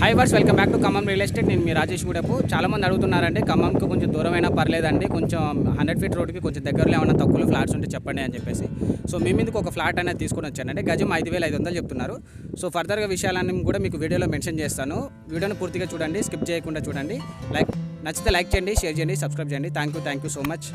High viewers welcome back to Khammam real estate. నేను మీ రాజేష్ గూడపు. చాలామంది అడుగుతున్నారండి, ఖమ్మంకి కొంచెం దూరమైనా పర్లేదండి, కొంచెం 100 ఫీట్ రోడ్కి కొంచెం దగ్గరలో ఏమైనా తక్కువ ఫ్లాట్స్ ఉంటే చెప్పండి అని చెప్పేసి. సో మీ మీదకి ఒక ఫ్లాట్ అనేది తీసుకొని వచ్చానండి. గజం 5,500 చెప్తున్నారు. సో ఫర్దర్గా విషయాలన్నీ కూడా మీకు వీడియోలో మెన్షన్ చేస్తాను. వీడియోని పూర్తిగా చూడండి, స్కిప్ చేయకుండా చూడండి. నచ్చితే లైక్ చేయండి, షేర్ చేయండి, సబ్స్క్రైబ్ చేయండి. Thank you so much.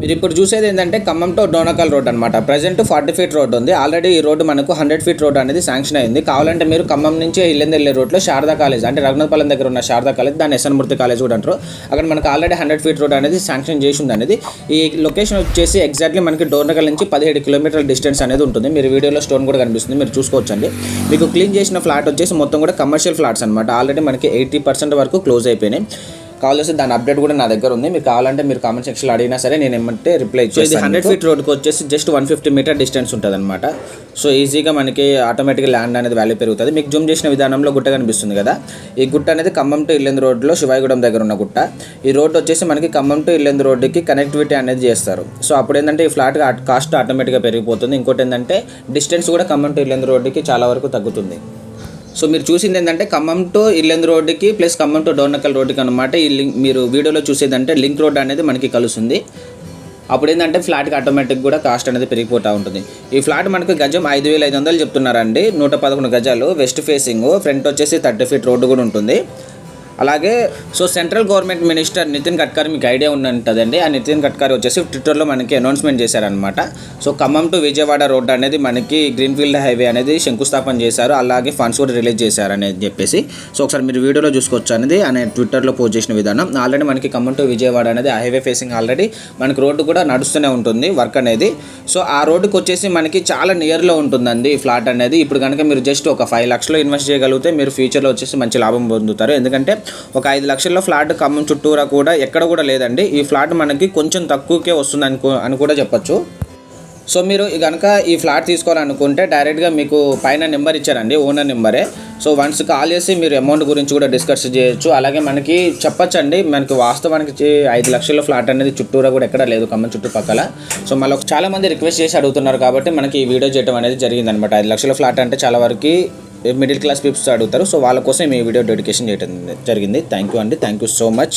మీరు ఇప్పుడు చూసేది ఏంటంటే ఖమ్మం టు డోనకల్ రోడ్ అనమాట. ప్రజెంట్ 40 ఫీట్ రోడ్ ఉంది. ఆల్రెడీ ఈ రోడ్డు మనకు 100 ఫీట్ రోడ్ అనేది శాంక్షన్ అయింది. కావాలంటే మీరు ఖమ్మం నుంచి ఇల్లెందు వెళ్ళే రోడ్లో శారదా కాలేజ్, అంటే రఘునాథపాలెం దగ్గర ఉన్న శారదా కాలేజ్, దాన్ని ఎస్ఎన్ మూర్తి కాలేజ్ కూడా అంటారు. అక్కడ మనకు ఆల్రెడీ 100 ఫీట్ రోడ్ అనేది శాంక్షన్ చేసి ఉంది అనేది. ఈ లొకేషన్ వచ్చేసి ఎగ్జాక్ట్లీ మనకి డోనకల్ నుంచి 17 కిలోమీటర్ల డిస్టెన్స్ అనేది ఉంటుంది. మీరు వీడియోలో స్టోన్ కూడా కనిపిస్తుంది, మీరు చూసుకోవచ్చండి. మీకు క్లీన్ చేసిన ఫ్లాట్ వచ్చేసి మొత్తం కూడా కమర్షియల్ ఫ్లాట్స్ అనమాట. ఆల్రెడీ మనకి 80% వరకు క్లోజ్ అయిపోయినాయి. కావాల్సి దాని అప్డేట్ కూడా నా దగ్గర ఉంది. మీరు కావాలంటే మీరు కామెంట్ సెక్షన్లో అడిగినా సరే నేను ఏమంటే రిప్లై ఇచ్చేది. ఇది 100 ఫీట్ రోడ్కి వచ్చేసి జస్ట్ 150 మీటర్ డిస్టెన్స్ ఉంటుంది అనమాట. సో ఈజీగా మనకి ఆటోమేటిక్గా ల్యాండ్ అనేది వాల్యూ పెరుగుతుంది. మీకు జూమ్ చేసిన విధానంలో గుట్ట కనిపిస్తుంది కదా, ఈ గుట్ట అనేది ఖమ్మం టు ఇల్లెందు రోడ్లో శివాయిగూడెం దగ్గర ఉన్న గుట్ట. ఈ రోడ్ వచ్చేసి మనకి ఖమ్మం టు ఇల్లెందు రోడ్డుకి కనెక్టివిటీ అనేది చేస్తారు. సో అప్పుడు ఏంటంటే ఈ ఫ్లాట్ కాస్ట్ ఆటోమేటిక్గా పెరిగిపోతుంది. ఇంకోటి ఏంటంటే డిస్టెన్స్ కూడా ఖమ్మం టు ఇల్లెందు రోడ్డుకి చాలా వరకు తగ్గుతుంది. సో మీరు చూసింది ఏంటంటే ఖమ్మం టు ఇల్లెందు రోడ్డుకి ప్లస్ ఖమ్మం టు డోర్నకల్ రోడ్డుకి అనమాట. ఈ లింక్ మీరు వీడియోలో చూసేదంటే లింక్ రోడ్ అనేది మనకి కలుస్తుంది. అప్పుడు ఏంటంటే ఫ్లాట్కి ఆటోమేటిక్ కూడా కాస్ట్ అనేది పెరిగిపోతూ ఉంటుంది. ఈ ఫ్లాట్ మనకు గజం 5,500 చెప్తున్నారండి. 111 గజాలు, వెస్ట్ ఫేసింగ్, ఫ్రంట్ వచ్చేసి 30 ఫీట్ రోడ్డు కూడా ఉంటుంది. అలాగే so central government minister Nitin Gadkari మీకు ఐడియా ఉంటుందండి. ఆ నితిన్ గడ్కరీ వచ్చేసి ట్విట్టర్లో మనకి అనౌన్స్మెంట్ చేశారనమాట. So Khammam to Vijayawada road అనేది మనకి గ్రీన్ఫీల్డ్ హైవే అనేది శంకుస్థాపన చేశారు. అలాగే ఫండ్స్ కూడా రిలీజ్ చేశారు అనేది చెప్పేసి. సో ఒకసారి మీరు వీడియోలో చూసుకోవచ్చు అనేది ఆయన ట్విట్టర్లో పోస్ట్ చేసిన విధానం. ఆల్రెడీ మనకి ఖమ్మం టు విజయవాడ అనేది హైవే ఫేసింగ్, ఆల్రెడీ మనకి రోడ్డు కూడా నడుస్తూనే ఉంటుంది వర్క్ అనేది. సో ఆ రోడ్డుకి వచ్చేసి మనకి చాలా నియర్లో ఉంటుందండి ఈ ఫ్లాట్ అనేది. ఇప్పుడు కనుక మీరు జస్ట్ ఒక 5 లక్షలు ఇన్వెస్ట్ చేయగలిగితే మీరు ఫ్యూచర్లో వచ్చేసి మంచి లాభం పొందుతారు. ఎందుకంటే ఒక 5 లక్షల ఫ్లాట్ ఖమ్మం చుట్టూరా కూడా ఎక్కడ కూడా లేదండి. ఈ ఫ్లాట్ మనకి కొంచెం తక్కువకే వస్తుంది అని కూడా చెప్పచ్చు. సో మీరు కనుక ఈ ఫ్లాట్ తీసుకోవాలనుకుంటే డైరెక్ట్గా మీకు పైన నెంబర్ ఇచ్చారండి, ఓనర్ నెంబరే. సో వన్స్ కాల్ చేసి మీరు అమౌంట్ గురించి కూడా డిస్కస్ చేయొచ్చు. అలాగే మనకి చెప్పచ్చండి, మనకి వాస్తవానికి 5 లక్షల ఫ్లాట్ అనేది చుట్టూరా కూడా ఎక్కడ లేదు ఖమ్మం చుట్టుపక్కల. సో మళ్ళీ చాలామంది రిక్వెస్ట్ చేసి అడుగుతున్నారు కాబట్టి మనకి ఈ వీడియో చేయడం అనేది జరిగిందనమాట. 5 లక్షల ఫ్లాట్ అంటే చాలా వరకు మిడిల్ క్లాస్ పీపుల్స్ అడుగుతారు. సో వాళ్ళ కోసం ఈ వీడియో డెడికేషన్ చేయడం జరిగింది. థ్యాంక్ యూ అండి, థ్యాంక్ యూ సో మచ్.